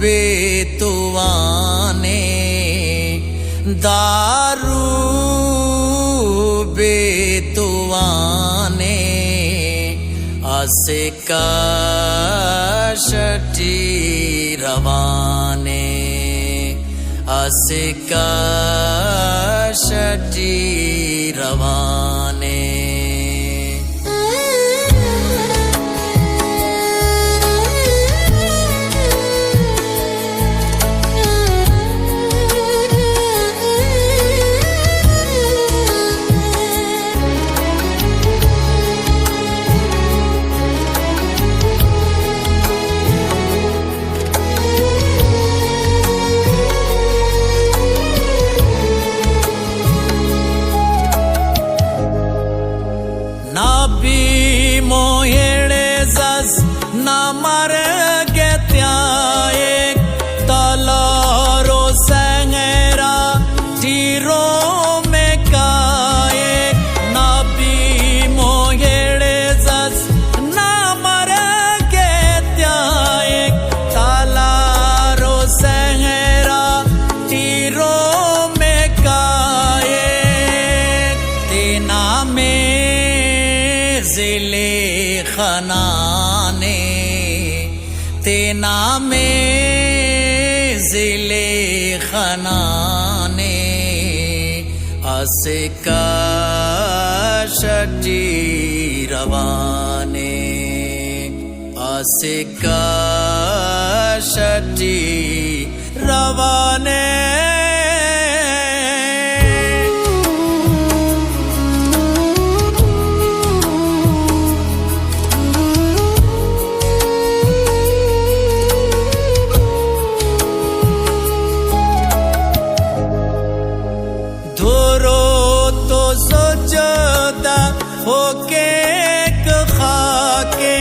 बेतुआने दारू बेतुआने आसिका शटी रवाने आसिका शटी रवाने Namar getyayek talaro sangera tiro mekayek nabi moyere zas namar getyayek talaro sangera tiro mekayek tina me zile khana तेना में ज़िले खनाने आसिका शटी रवाने आसिका शटी रवाने होके खाके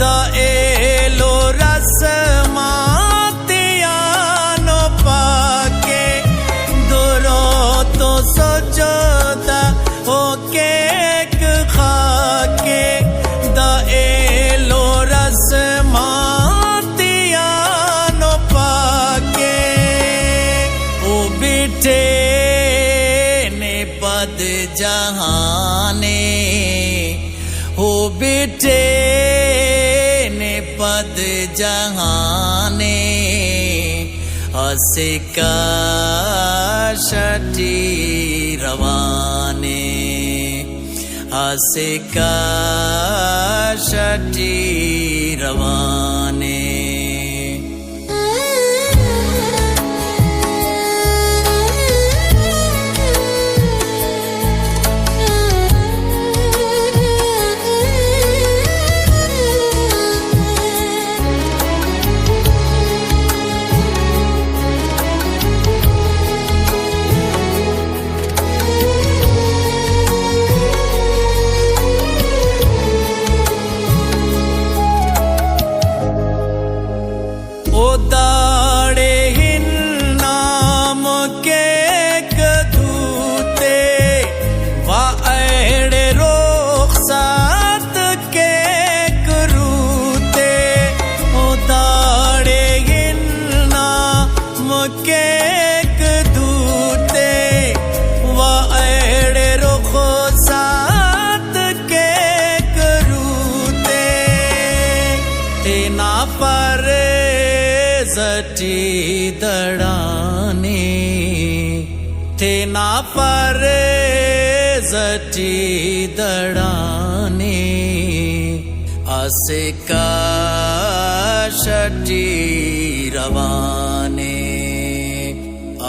दाएलो रस्मातियानो पाके दुरो तो सजदा होके खाके दाएलो रस्मातियानो पाके ओ बिटे ने पद जहाने हो बेटे ने पद जहाने आसिका शटी रवाने आसिका शटी रवाने जटी दड़ाने थे ना पर जटी दड़ाने आसिका शटी रवाने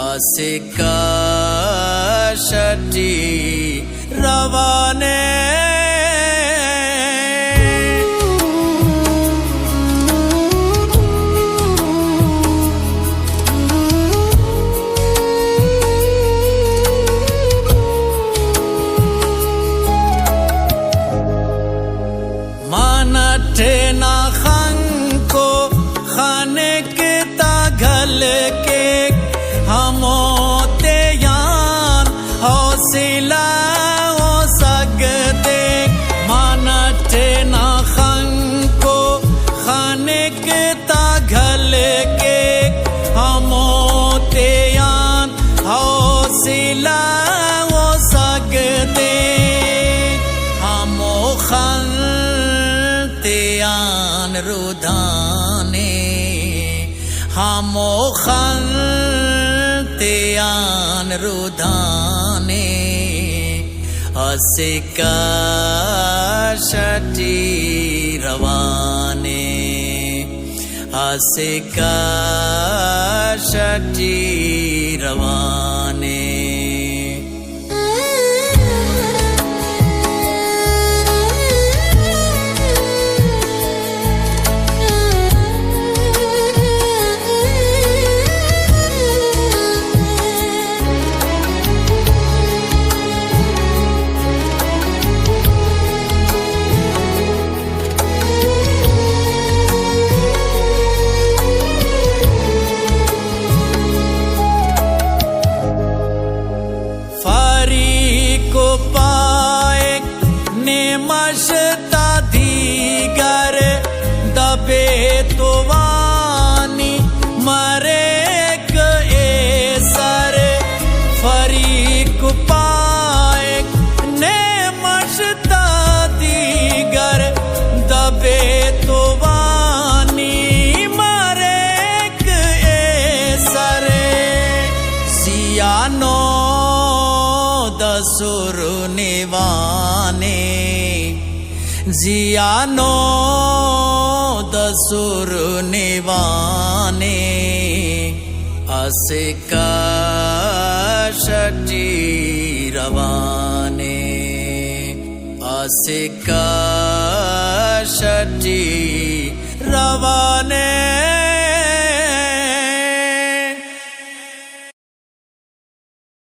आसिका शटी रवाने ना खान को खाने के तागल के हमोते यान हौसला हो सकते मानते ना खान को खाने के तागल के रुधाने हामोखन त्यान रुधाने असिका शटी रवाने असिका शटी रवाने मशता दीगर दबे तो वानी मरेक ए सर फरीक पाएक ने मशता दीगर दबे तो वानी मरेक ए सर सियानो दसुर निवाने जियानो दसुर निवाने असिका शटी रवाने असिका शटी रवाने।